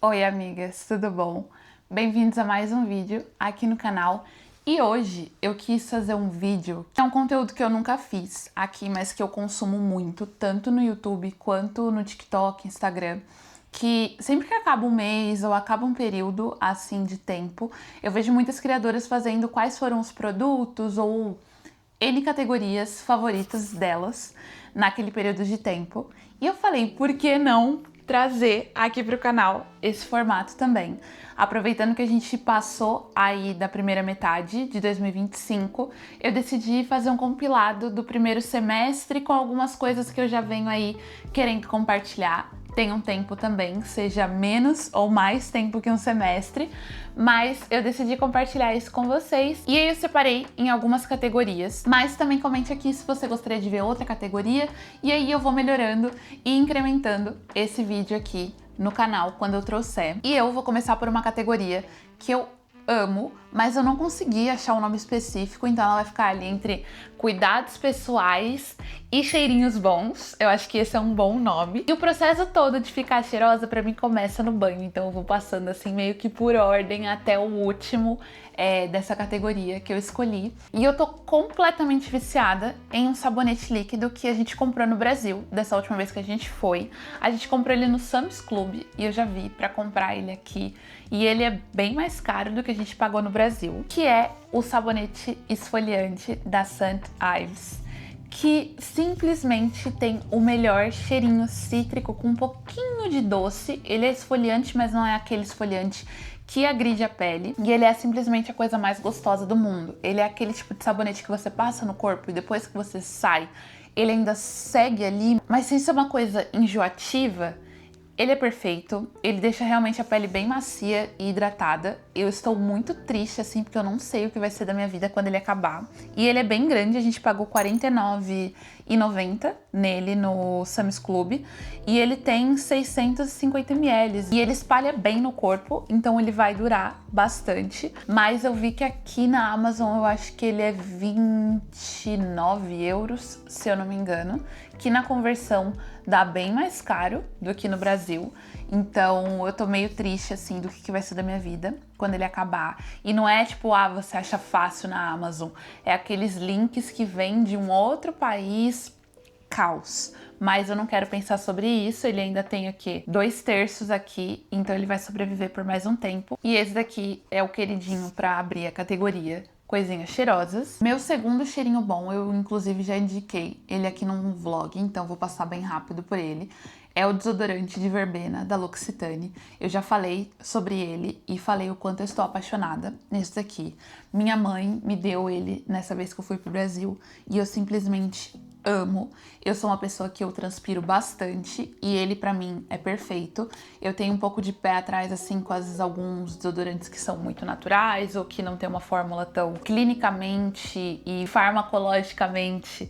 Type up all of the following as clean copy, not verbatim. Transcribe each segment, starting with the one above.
Oi amigas, tudo bom? Bem-vindos a mais um vídeo aqui no canal. E hoje eu quis fazer um vídeo que é um conteúdo que eu nunca fiz aqui, mas que eu consumo muito, tanto no YouTube quanto no TikTok, Instagram, que sempre que acaba um mês ou acaba um período assim de tempo, eu vejo muitas criadoras fazendo quais foram os produtos ou N categorias favoritas delas naquele período de tempo. E eu falei, por que não trazer aqui para o canal esse formato também? Aproveitando que a gente passou aí da primeira metade de 2025, eu decidi fazer um compilado do primeiro semestre com algumas coisas que eu já venho aí querendo compartilhar. Tem um tempo também, seja menos ou mais tempo que um semestre, mas eu decidi compartilhar isso com vocês. E aí eu separei em algumas categorias, mas também comente aqui se você gostaria de ver outra categoria, e aí eu vou melhorando e incrementando esse vídeo aqui no canal quando eu trouxer. E eu vou começar por uma categoria que eu amo, mas eu não consegui achar um nome específico, então ela vai ficar ali entre cuidados pessoais e cheirinhos bons. Eu acho que esse é um bom nome. E o processo todo de ficar cheirosa pra mim começa no banho, então eu vou passando assim meio que por ordem até o último dessa categoria que eu escolhi. E eu tô completamente viciada em um sabonete líquido que a gente comprou no Brasil, dessa última vez que a gente foi. A gente comprou ele no Sam's Club e eu já vi pra comprar ele aqui. E ele é bem mais caro do que a gente pagou no Brasil, que é o sabonete esfoliante da St. Ives, que simplesmente tem o melhor cheirinho cítrico com um pouquinho de doce. Ele é esfoliante, mas não é aquele esfoliante que agride a pele, e ele é simplesmente a coisa mais gostosa do mundo. Ele é aquele tipo de sabonete que você passa no corpo e depois que você sai, ele ainda segue ali, mas sem ser uma coisa enjoativa. Ele é perfeito, ele deixa realmente a pele bem macia e hidratada. Eu estou muito triste, assim, porque eu não sei o que vai ser da minha vida quando ele acabar. E ele é bem grande, a gente pagou R$ 49,90 nele no Sam's Club. E ele tem 650 ml. E ele espalha bem no corpo, então ele vai durar bastante. Mas eu vi que aqui na Amazon eu acho que ele é 29 euros, se eu não me engano. Que na conversão dá bem mais caro do que no Brasil. Então eu tô meio triste, assim, do que vai ser da minha vida quando ele acabar. E não é tipo, você acha fácil na Amazon. É aqueles links que vêm de um outro país, caos. Mas eu não quero pensar sobre isso, ele ainda tem aqui 2/3 aqui, então ele vai sobreviver por mais um tempo. E esse daqui é o queridinho pra abrir a categoria coisinhas cheirosas. Meu segundo cheirinho bom, eu inclusive já indiquei ele aqui num vlog, então vou passar bem rápido por ele. É o desodorante de verbena da L'Occitane. Eu já falei sobre ele e falei o quanto eu estou apaixonada nesse daqui. Minha mãe me deu ele nessa vez que eu fui pro Brasil e eu simplesmente amo. Eu sou uma pessoa que eu transpiro bastante e ele pra mim é perfeito. Eu tenho um pouco de pé atrás assim com alguns desodorantes que são muito naturais ou que não tem uma fórmula tão clinicamente e farmacologicamente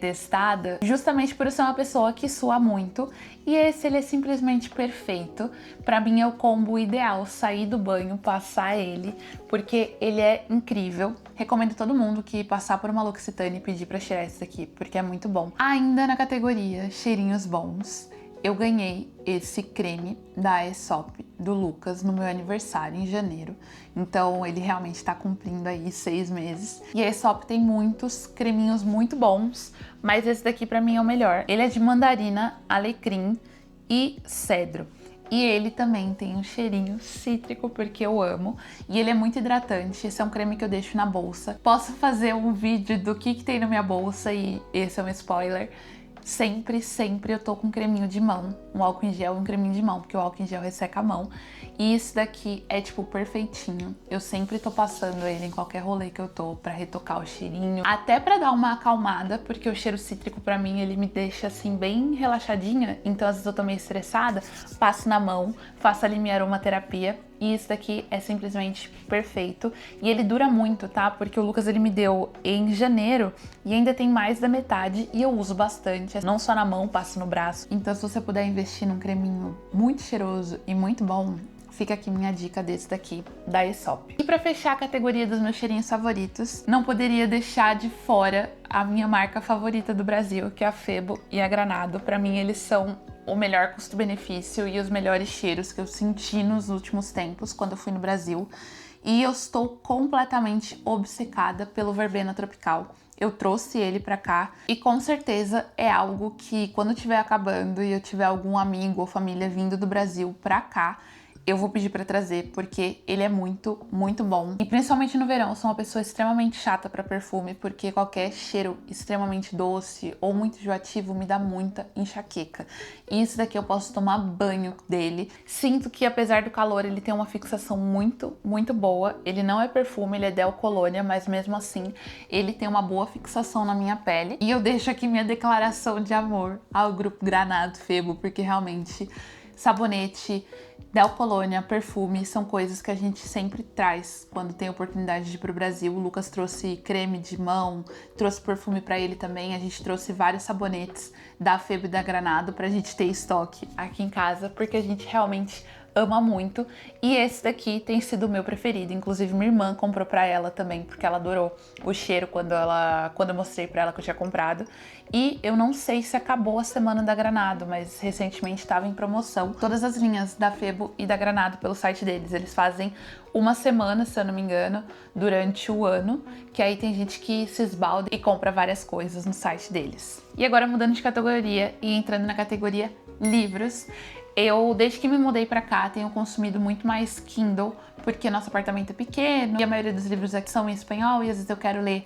testada, justamente por eu ser uma pessoa que sua muito. E esse ele é simplesmente perfeito. Pra mim é o combo ideal, sair do banho, passar ele, porque ele é incrível. Recomendo todo mundo que passar por uma L'Occitane e pedir pra cheirar esse daqui, porque é muito bom. Ainda na categoria cheirinhos bons, eu ganhei esse creme da Aesop do Lucas no meu aniversário em janeiro. Então ele realmente tá cumprindo aí 6 meses. E a Aesop tem muitos creminhos muito bons, mas esse daqui pra mim é o melhor. Ele é de mandarina, alecrim e cedro. E ele também tem um cheirinho cítrico, porque eu amo. E ele é muito hidratante, esse é um creme que eu deixo na bolsa. Posso fazer um vídeo do que tem na minha bolsa e esse é um spoiler. Sempre eu tô com um creminho de mão, um álcool em gel e um creminho de mão, porque o álcool em gel resseca a mão. E esse daqui é tipo perfeitinho. Eu sempre tô passando ele em qualquer rolê que eu tô pra retocar o cheirinho, até pra dar uma acalmada, porque o cheiro cítrico pra mim ele me deixa assim bem relaxadinha. Então às vezes eu tô meio estressada, passo na mão, faço ali minha aromaterapia. E isso daqui é simplesmente perfeito. E ele dura muito, tá? Porque o Lucas ele me deu em janeiro e ainda tem mais da metade e eu uso bastante. Não só na mão, passo no braço. Então se você puder investir num creminho muito cheiroso e muito bom, fica aqui minha dica desse daqui, da Aesop. E pra fechar a categoria dos meus cheirinhos favoritos, não poderia deixar de fora a minha marca favorita do Brasil, que é a Febo e a Granado. Pra mim eles são o melhor custo-benefício e os melhores cheiros que eu senti nos últimos tempos, quando eu fui no Brasil. E eu estou completamente obcecada pelo verbena tropical. Eu trouxe ele pra cá e com certeza é algo que quando estiver acabando e eu tiver algum amigo ou família vindo do Brasil pra cá, eu vou pedir pra trazer, porque ele é muito, muito bom. E principalmente no verão, eu sou uma pessoa extremamente chata pra perfume, porque qualquer cheiro extremamente doce ou muito enjoativo me dá muita enxaqueca. E isso daqui eu posso tomar banho dele. Sinto que apesar do calor, ele tem uma fixação muito, muito boa. Ele não é perfume, ele é Del Colônia, mas mesmo assim, ele tem uma boa fixação na minha pele. E eu deixo aqui minha declaração de amor ao grupo Granado Febo, porque realmente sabonete, Del Colônia, perfume, são coisas que a gente sempre traz quando tem oportunidade de ir pro Brasil. O Lucas trouxe creme de mão, trouxe perfume pra ele também. A gente trouxe vários sabonetes da Febo e da Granado pra gente ter estoque aqui em casa, porque a gente realmente ama muito. E esse daqui tem sido o meu preferido. Inclusive, minha irmã comprou pra ela também, porque ela adorou o cheiro quando eu mostrei pra ela que eu tinha comprado. E eu não sei se acabou a semana da Granado, mas recentemente estava em promoção. Todas as linhas da Febo e da Granado pelo site deles. Eles fazem uma semana, se eu não me engano, durante o ano, que aí tem gente que se esbalda e compra várias coisas no site deles. E agora, mudando de categoria e entrando na categoria livros, eu, desde que me mudei pra cá, tenho consumido muito mais Kindle, porque nosso apartamento é pequeno e a maioria dos livros aqui são em espanhol e às vezes eu quero ler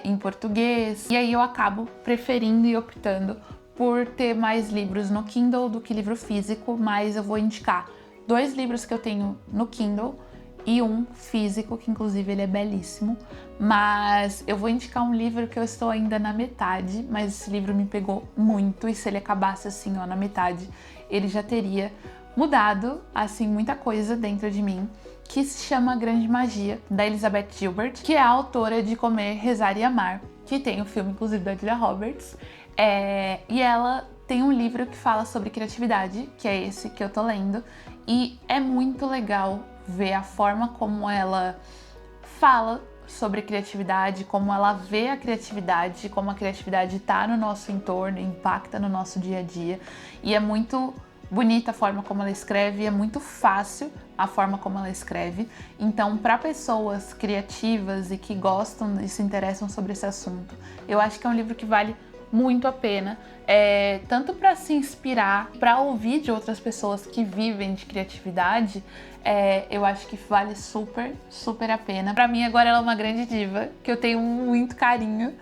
em português. E aí eu acabo preferindo e optando por ter mais livros no Kindle do que livro físico, mas eu vou indicar 2 livros que eu tenho no Kindle e um físico, que inclusive ele é belíssimo. Mas eu vou indicar um livro que eu estou ainda na metade, mas esse livro me pegou muito e se ele acabasse assim, ó, na metade, ele já teria mudado, assim, muita coisa dentro de mim, que se chama Grande Magia, da Elizabeth Gilbert, que é a autora de Comer, Rezar e Amar, que tem o filme, inclusive, da Julia Roberts. E ela tem um livro que fala sobre criatividade, que é esse que eu tô lendo, e é muito legal ver a forma como ela fala sobre criatividade, como ela vê a criatividade, como a criatividade tá no nosso entorno, impacta no nosso dia a dia. E é muito bonita a forma como ela escreve, é muito fácil a forma como ela escreve. Então, para pessoas criativas e que gostam e se interessam sobre esse assunto, eu acho que é um livro que vale muito a pena, tanto para se inspirar, para ouvir de outras pessoas que vivem de criatividade. Eu acho que vale super, super a pena. Pra mim agora ela é uma grande diva, que eu tenho muito carinho,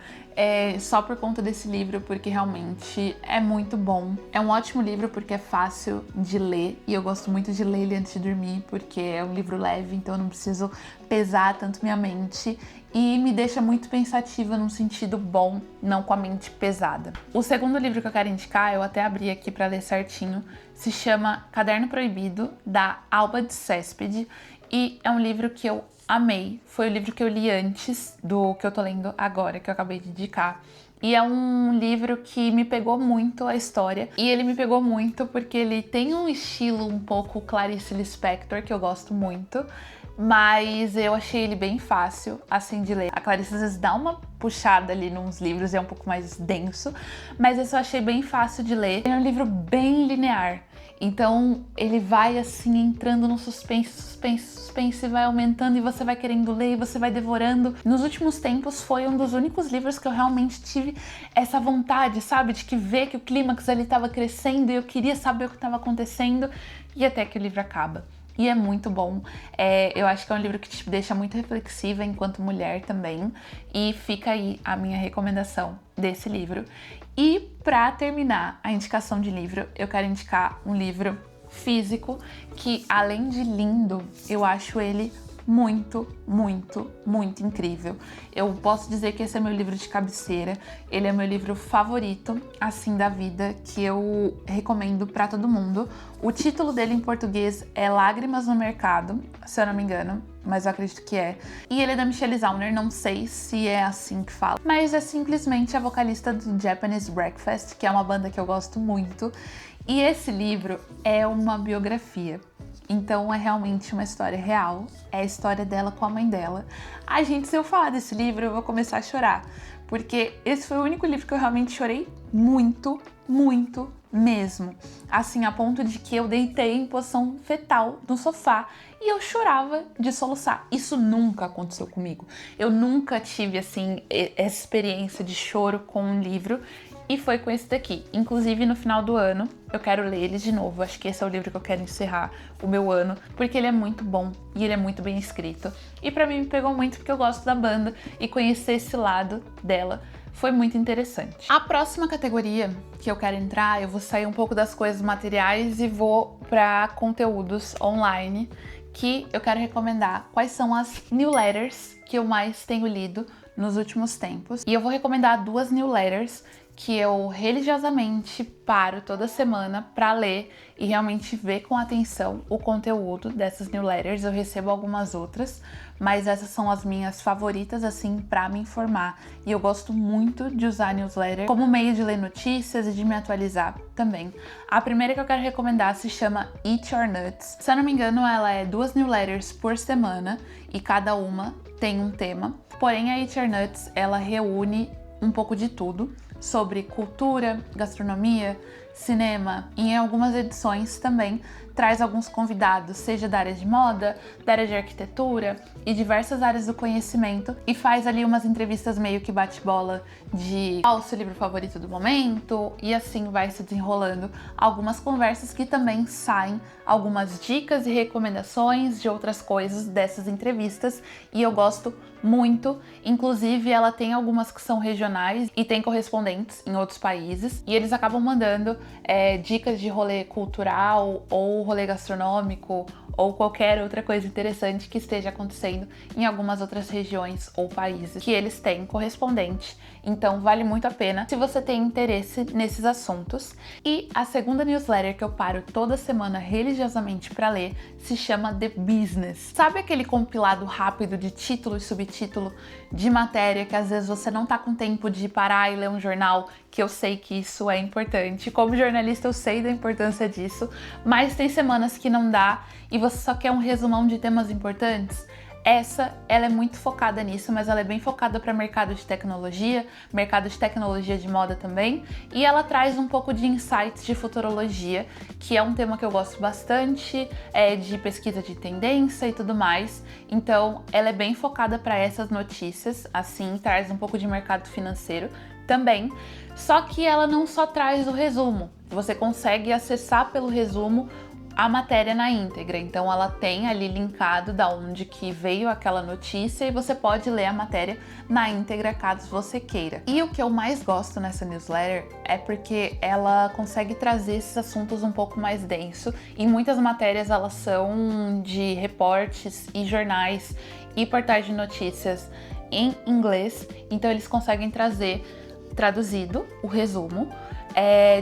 só por conta desse livro, porque realmente é muito bom. É um ótimo livro porque é fácil de ler, e eu gosto muito de ler ele antes de dormir, porque é um livro leve, então eu não preciso pesar tanto minha mente, e me deixa muito pensativa num sentido bom, não com a mente pesada. O segundo livro que eu quero indicar, eu até abri aqui pra ler certinho, se chama Caderno Proibido, da Alba de Cespedes, e é um livro que eu amei. Foi o livro que eu li antes do que eu tô lendo agora, que eu acabei de indicar. E é um livro que me pegou muito a história. E ele me pegou muito porque ele tem um estilo um pouco Clarice Lispector, que eu gosto muito. Mas eu achei ele bem fácil, assim, de ler. A Clarice às vezes dá uma puxada ali nos livros, é um pouco mais denso. Mas esse eu achei bem fácil de ler. É um livro bem linear. Então ele vai assim entrando no suspense, suspense, suspense, vai aumentando e você vai querendo ler e você vai devorando. Nos últimos tempos foi um dos únicos livros que eu realmente tive essa vontade, sabe? De que ver que o clímax ali estava crescendo e eu queria saber o que estava acontecendo, e até que o livro acaba. E é muito bom. Eu acho que é um livro que te deixa muito reflexiva enquanto mulher também. E fica aí a minha recomendação desse livro. E para terminar a indicação de livro, eu quero indicar um livro físico que, além de lindo, eu acho ele muito, muito, muito incrível. Eu posso dizer que esse é meu livro de cabeceira, ele é meu livro favorito, assim, da vida, que eu recomendo pra todo mundo. O título dele em português é Lágrimas no Mercado, se eu não me engano, mas eu acredito que é. E ele é da Michelle Zauner, não sei se é assim que fala, mas é simplesmente a vocalista do Japanese Breakfast, que é uma banda que eu gosto muito. E esse livro é uma biografia. Então é realmente uma história real, é a história dela com a mãe dela. Ai, gente, se eu falar desse livro, eu vou começar a chorar, porque esse foi o único livro que eu realmente chorei muito, muito, mesmo. Assim, a ponto de que eu deitei em posição fetal no sofá e eu chorava de soluçar. Isso nunca aconteceu comigo. Eu nunca tive, assim, essa experiência de choro com um livro. E foi com esse daqui. Inclusive, no final do ano, eu quero ler ele de novo. Acho que esse é o livro que eu quero encerrar o meu ano, porque ele é muito bom e ele é muito bem escrito. E pra mim me pegou muito porque eu gosto da banda e conhecer esse lado dela foi muito interessante. A próxima categoria que eu quero entrar, eu vou sair um pouco das coisas materiais e vou pra conteúdos online, que eu quero recomendar quais são as newsletters que eu mais tenho lido nos últimos tempos. E eu vou recomendar 2 newsletters que eu religiosamente paro toda semana para ler e realmente ver com atenção o conteúdo dessas newsletters. Eu recebo algumas outras, mas essas são as minhas favoritas, assim, para me informar. E eu gosto muito de usar newsletter como meio de ler notícias e de me atualizar também. A primeira que eu quero recomendar se chama Eat Your Nuts. Se eu não me engano, ela é 2 newsletters por semana e cada uma tem um tema. Porém, a Eat Your Nuts, ela reúne um pouco de tudo sobre cultura, gastronomia, cinema, e em algumas edições também traz alguns convidados, seja da área de moda, da área de arquitetura e diversas áreas do conhecimento, e faz ali umas entrevistas meio que bate-bola de qual o seu livro favorito do momento, e assim vai se desenrolando algumas conversas que também saem algumas dicas e recomendações de outras coisas dessas entrevistas, e eu gosto muito. Inclusive, ela tem algumas que são regionais e tem correspondentes em outros países, e eles acabam mandando dicas de rolê cultural ou rolê gastronômico ou qualquer outra coisa interessante que esteja acontecendo em algumas outras regiões ou países que eles têm correspondente. Então vale muito a pena se você tem interesse nesses assuntos. E a segunda newsletter que eu paro toda semana religiosamente para ler se chama The Business. Sabe aquele compilado rápido de título e subtítulo de matéria que às vezes você não tá com tempo de parar e ler um jornal, que eu sei que isso é importante. Como jornalista eu sei da importância disso, mas tem semanas que não dá e você só quer um resumão de temas importantes? Ela é muito focada nisso, mas ela é bem focada para mercado de tecnologia de moda também, e ela traz um pouco de insights de futurologia, que é um tema que eu gosto bastante, de pesquisa de tendência e tudo mais. Então, ela é bem focada para essas notícias, assim, traz um pouco de mercado financeiro também, só que ela não só traz o resumo, você consegue acessar pelo resumo a matéria na íntegra, então ela tem ali linkado da onde que veio aquela notícia e você pode ler a matéria na íntegra caso você queira. E o que eu mais gosto nessa newsletter é porque ela consegue trazer esses assuntos um pouco mais denso, e muitas matérias elas são de reportes e jornais e portais de notícias em inglês, então eles conseguem trazer traduzido o resumo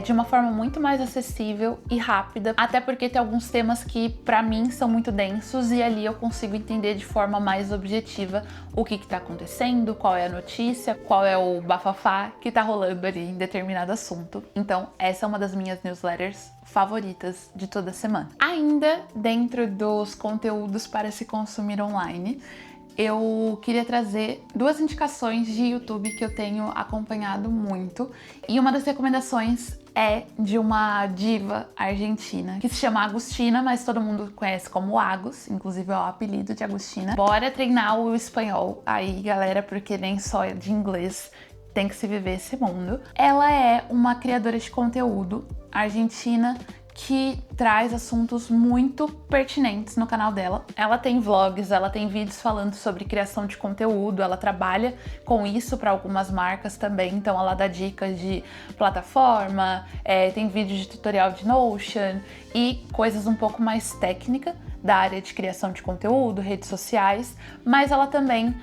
de uma forma muito mais acessível e rápida, até porque tem alguns temas que pra mim são muito densos e ali eu consigo entender de forma mais objetiva o que tá acontecendo, qual é a notícia, qual é o bafafá que tá rolando ali em determinado assunto. Então essa é uma das minhas newsletters favoritas de toda semana. Ainda dentro dos conteúdos para se consumir online, eu queria trazer 2 indicações de YouTube que eu tenho acompanhado muito, e uma das recomendações é de uma diva argentina que se chama Agustina, mas todo mundo conhece como Agus, inclusive é o apelido de Agustina. Bora treinar o espanhol aí, galera, porque nem só de inglês tem que se viver esse mundo. Ela é uma criadora de conteúdo argentina que traz assuntos muito pertinentes no canal dela. Ela tem vlogs, ela tem vídeos falando sobre criação de conteúdo, ela trabalha com isso para algumas marcas também, então ela dá dicas de plataforma, tem vídeo de tutorial de Notion e coisas um pouco mais técnicas da área de criação de conteúdo, redes sociais, mas ela também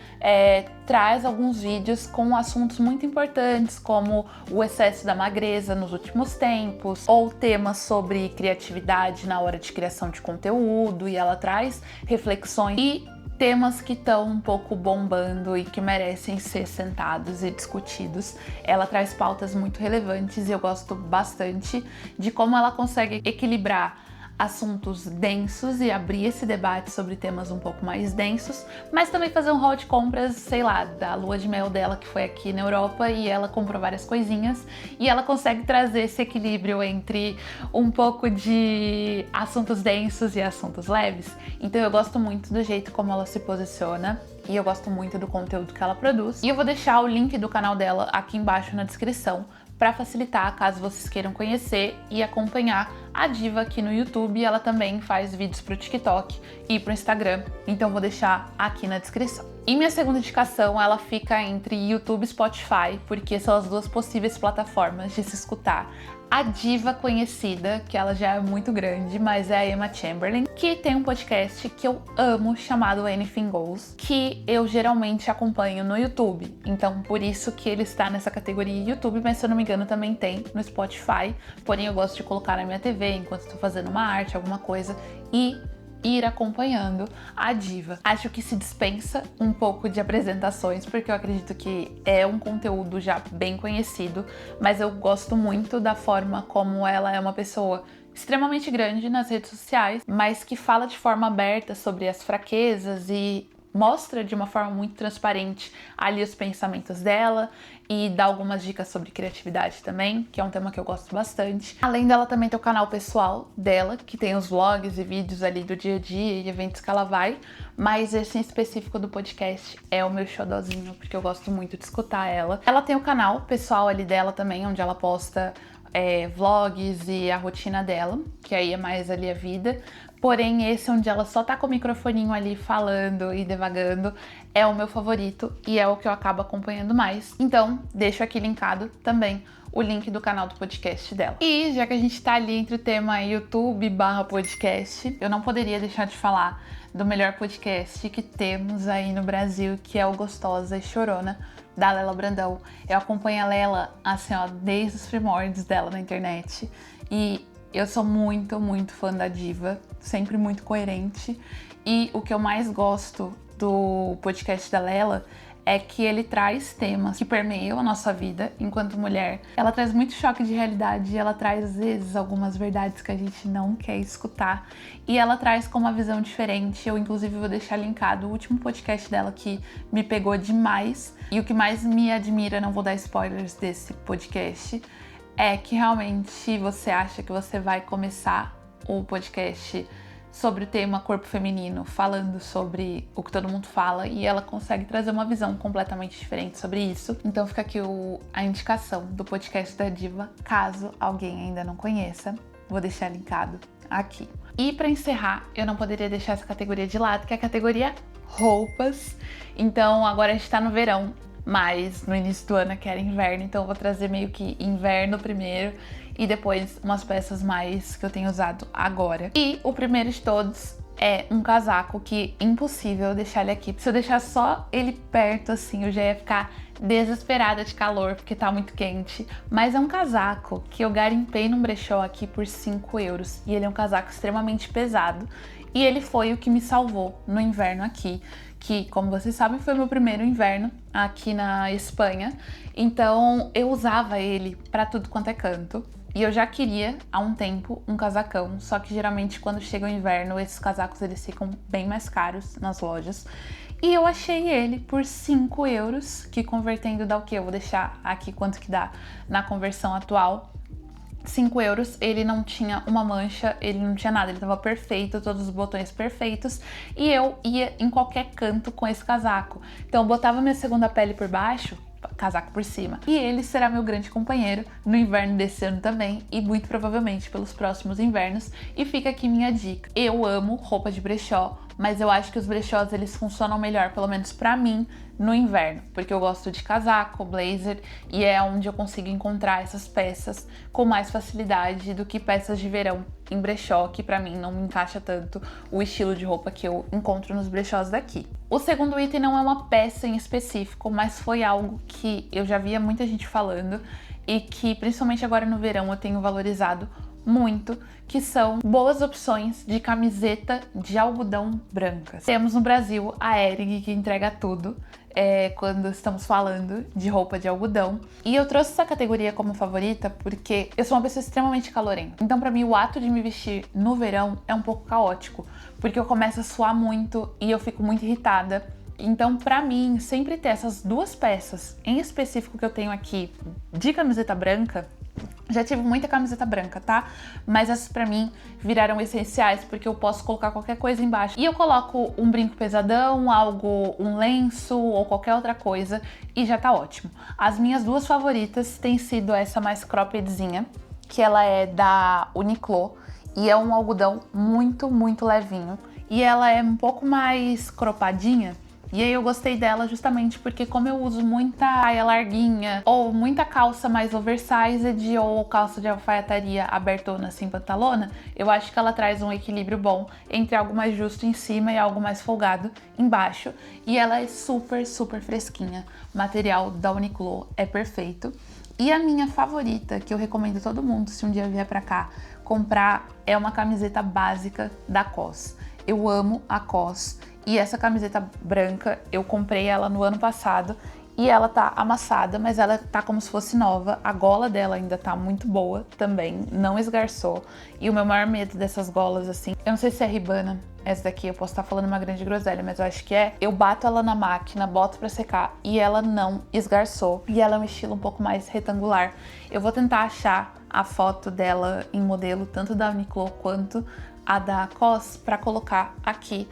traz alguns vídeos com assuntos muito importantes, como o excesso da magreza nos últimos tempos, ou temas sobre criatividade na hora de criação de conteúdo, e ela traz reflexões e temas que estão um pouco bombando e que merecem ser sentados e discutidos. Ela traz pautas muito relevantes e eu gosto bastante de como ela consegue equilibrar assuntos densos e abrir esse debate sobre temas um pouco mais densos, mas também fazer um haul de compras, sei lá, da lua de mel dela que foi aqui na Europa e ela comprou várias coisinhas e ela consegue trazer esse equilíbrio entre um pouco de assuntos densos e assuntos leves. Então eu gosto muito do jeito como ela se posiciona e eu gosto muito do conteúdo que ela produz. E eu vou deixar o link do canal dela aqui embaixo na descrição para facilitar caso vocês queiram conhecer e acompanhar a diva aqui no YouTube. Ela também faz vídeos pro TikTok e pro Instagram, então vou deixar aqui na descrição. E minha segunda indicação, ela fica entre YouTube e Spotify, porque são as duas possíveis plataformas de se escutar a diva conhecida, que ela já é muito grande, mas é a Emma Chamberlain, que tem um podcast que eu amo, chamado Anything Goes, que eu geralmente acompanho no YouTube. Então, por isso que ele está nessa categoria YouTube, mas se eu não me engano também tem no Spotify. Porém, eu gosto de colocar na minha TV enquanto estou fazendo uma arte, alguma coisa, e ir acompanhando a diva. Acho que se dispensa um pouco de apresentações, porque eu acredito que é um conteúdo já bem conhecido, mas eu gosto muito da forma como ela é uma pessoa extremamente grande nas redes sociais, mas que fala de forma aberta sobre as fraquezas e mostra de uma forma muito transparente ali os pensamentos dela e dá algumas dicas sobre criatividade também, que é um tema que eu gosto bastante. Além dela também ter o canal pessoal dela, que tem os vlogs e vídeos ali do dia a dia e eventos que ela vai, mas esse em específico do podcast é o meu xodozinho, porque eu gosto muito de escutar ela. Ela tem o canal pessoal ali dela também, onde ela posta vlogs e a rotina dela, que aí é mais ali a vida. Porém, esse onde ela só tá com o microfoninho ali falando e devagando é o meu favorito e é o que eu acabo acompanhando mais. Então, deixo aqui linkado também o link do canal do podcast dela. E já que a gente tá ali entre o tema YouTube/podcast, eu não poderia deixar de falar do melhor podcast que temos aí no Brasil, que é o Gostosa e Chorona, da Lela Brandão. Eu acompanho a Lela, assim, ó, desde os primórdios dela na internet. E eu sou muito, muito fã da diva, sempre muito coerente. E o que eu mais gosto do podcast da Lela é que ele traz temas que permeiam a nossa vida enquanto mulher. Ela traz muito choque de realidade, ela traz, às vezes, algumas verdades que a gente não quer escutar. E ela traz com uma visão diferente. Eu, inclusive, vou deixar linkado o último podcast dela que me pegou demais. E o que mais me admira, não vou dar spoilers desse podcast, é que realmente você acha que você vai começar o podcast sobre o tema corpo feminino, falando sobre o que todo mundo fala, e ela consegue trazer uma visão completamente diferente sobre isso. Então fica aqui a indicação do podcast da diva, caso alguém ainda não conheça. Vou deixar linkado aqui. E para encerrar, eu não poderia deixar essa categoria de lado, que é a categoria roupas. Então agora a gente tá no verão, mas no início do ano que era inverno, então eu vou trazer meio que inverno primeiro e depois umas peças mais que eu tenho usado agora. E o primeiro de todos é um casaco que é impossível deixar ele aqui. Se eu deixar só ele perto assim, eu já ia ficar desesperada de calor, porque tá muito quente. Mas é um casaco que eu garimpei num brechó aqui por 5 euros. E ele é um casaco extremamente pesado. E ele foi o que me salvou no inverno aqui, que, como vocês sabem, foi meu primeiro inverno aqui na Espanha. Então eu usava ele pra tudo quanto é canto. E eu já queria, há um tempo, um casacão, só que geralmente quando chega o inverno, esses casacos eles ficam bem mais caros nas lojas. E eu achei ele por 5 euros, que convertendo dá o quê? Eu vou deixar aqui quanto que dá na conversão atual. 5 euros, ele não tinha uma mancha, ele não tinha nada, ele tava perfeito, todos os botões perfeitos, e eu ia em qualquer canto com esse casaco. Então eu botava minha segunda pele por baixo, casaco por cima. E ele será meu grande companheiro no inverno desse ano também e muito provavelmente pelos próximos invernos. E fica aqui minha dica. Eu amo roupa de brechó, mas eu acho que os brechós eles funcionam melhor, pelo menos pra mim, no inverno, porque eu gosto de casaco, blazer, e é onde eu consigo encontrar essas peças com mais facilidade do que peças de verão em brechó, que pra mim não me encaixa tanto o estilo de roupa que eu encontro nos brechós daqui. O segundo item não é uma peça em específico, mas foi algo que eu já via muita gente falando e que, principalmente agora no verão, eu tenho valorizado muito, que são boas opções de camiseta de algodão brancas. Temos no Brasil a Hering, que entrega tudo quando estamos falando de roupa de algodão. E eu trouxe essa categoria como favorita porque eu sou uma pessoa extremamente calorenta. Então, pra mim, o ato de me vestir no verão é um pouco caótico, porque eu começo a suar muito e eu fico muito irritada. Então, pra mim, sempre ter essas duas peças, em específico que eu tenho aqui, de camiseta branca. Já tive muita camiseta branca, tá? Mas essas pra mim viraram essenciais, porque eu posso colocar qualquer coisa embaixo. E eu coloco um brinco pesadão, um lenço ou qualquer outra coisa e já tá ótimo. As minhas duas favoritas têm sido essa mais croppedzinha, que ela é da Uniqlo e é um algodão muito, muito levinho. E ela é um pouco mais cropadinha. E aí eu gostei dela justamente porque como eu uso muita saia larguinha ou muita calça mais oversized ou calça de alfaiataria abertona assim, pantalona, eu acho que ela traz um equilíbrio bom entre algo mais justo em cima e algo mais folgado embaixo. E ela é super, super fresquinha. O material da Uniqlo é perfeito. E a minha favorita, que eu recomendo todo mundo se um dia vier pra cá comprar, é uma camiseta básica da COS. Eu amo a COS. E essa camiseta branca, eu comprei ela no ano passado e ela tá amassada, mas ela tá como se fosse nova. A gola dela ainda tá muito boa também, não esgarçou. E o meu maior medo dessas golas, assim, eu não sei se é Ribana, essa daqui, eu posso estar falando uma grande groselha, mas eu acho que é. Eu bato ela na máquina, boto pra secar e ela não esgarçou. E ela é um estilo um pouco mais retangular. Eu vou tentar achar a foto dela em modelo, tanto da Uniqlo quanto a da COS, pra colocar aqui.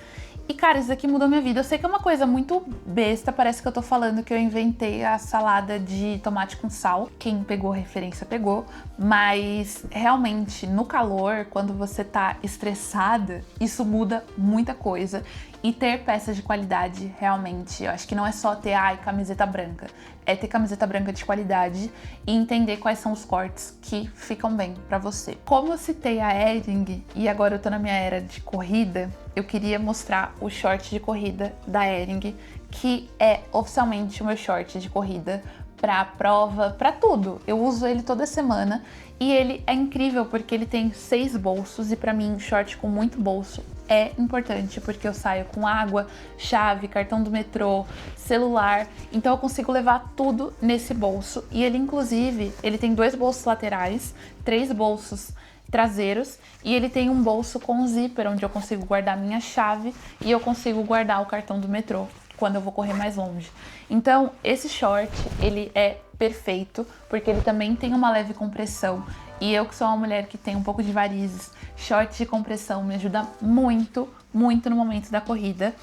E, cara, isso aqui mudou minha vida. Eu sei que é uma coisa muito besta, parece que eu tô falando que eu inventei a salada de tomate com sal. Quem pegou a referência pegou. Mas, realmente, no calor, quando você tá estressada, isso muda muita coisa. E ter peças de qualidade, realmente, eu acho que não é só ter, camiseta branca. É ter camiseta branca de qualidade e entender quais são os cortes que ficam bem pra você. Como eu citei a Hering e agora eu tô na minha era de corrida, eu queria mostrar o short de corrida da Hering, que é oficialmente o meu short de corrida pra prova, pra tudo. Eu uso ele toda semana e ele é incrível porque ele tem 6 bolsos e pra mim short com muito bolso é importante porque eu saio com água, chave, cartão do metrô, celular, então eu consigo levar tudo nesse bolso. E ele inclusive, ele tem 2 bolsos laterais, 3 bolsos traseiros e ele tem um bolso com zíper onde eu consigo guardar minha chave e eu consigo guardar o cartão do metrô quando eu vou correr mais longe. Então, esse short, ele é perfeito, porque ele também tem uma leve compressão. E eu que sou uma mulher que tem um pouco de varizes, short de compressão me ajuda muito, muito no momento da corrida.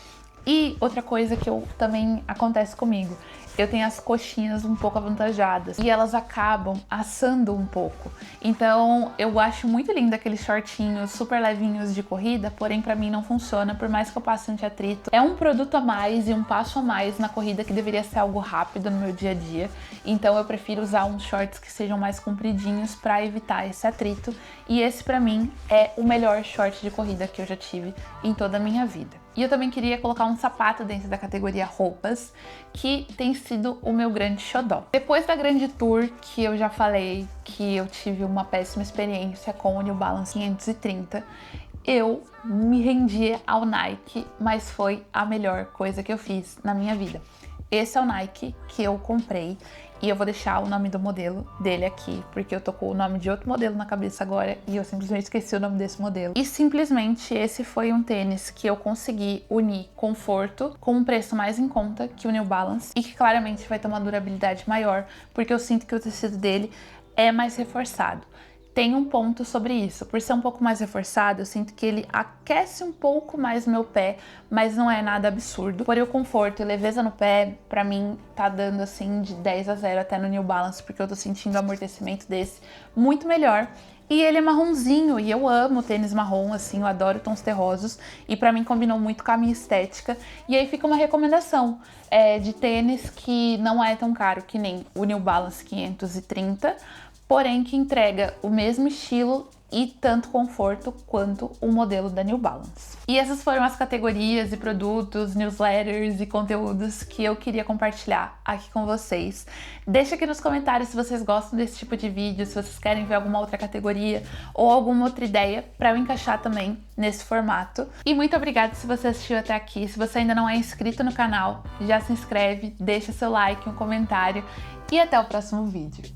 E outra coisa que também acontece comigo, eu tenho as coxinhas um pouco avantajadas e elas acabam assando um pouco. Então eu acho muito lindo aqueles shortinhos super levinhos de corrida, porém pra mim não funciona, por mais que eu passe anti-atrito. É um produto a mais e um passo a mais na corrida que deveria ser algo rápido no meu dia a dia. Então eu prefiro usar uns shorts que sejam mais compridinhos pra evitar esse atrito. E esse pra mim é o melhor short de corrida que eu já tive em toda a minha vida. E eu também queria colocar um sapato dentro da categoria roupas, que tem sido o meu grande xodó. Depois da grande tour, que eu já falei que eu tive uma péssima experiência com o New Balance 530, eu me rendi ao Nike, mas foi a melhor coisa que eu fiz na minha vida. Esse é o Nike que eu comprei e eu vou deixar o nome do modelo dele aqui, porque eu tô com o nome de outro modelo na cabeça agora e eu simplesmente esqueci o nome desse modelo. E simplesmente esse foi um tênis que eu consegui unir conforto com um preço mais em conta que o New Balance e que claramente vai ter uma durabilidade maior, porque eu sinto que o tecido dele é mais reforçado. Tem um ponto sobre isso, por ser um pouco mais reforçado, eu sinto que ele aquece um pouco mais meu pé, mas não é nada absurdo. Porém, o conforto e leveza no pé, pra mim, tá dando assim de 10 a 0 até no New Balance, porque eu tô sentindo o amortecimento desse muito melhor. E ele é marronzinho, e eu amo tênis marrom, assim, eu adoro tons terrosos, e pra mim combinou muito com a minha estética. E aí fica uma recomendação de tênis que não é tão caro que nem o New Balance 530, porém que entrega o mesmo estilo e tanto conforto quanto o modelo da New Balance. E essas foram as categorias e produtos, newsletters e conteúdos que eu queria compartilhar aqui com vocês. Deixa aqui nos comentários se vocês gostam desse tipo de vídeo, se vocês querem ver alguma outra categoria ou alguma outra ideia para eu encaixar também nesse formato. E muito obrigada se você assistiu até aqui. Se você ainda não é inscrito no canal, já se inscreve, deixa seu like, um comentário e até o próximo vídeo.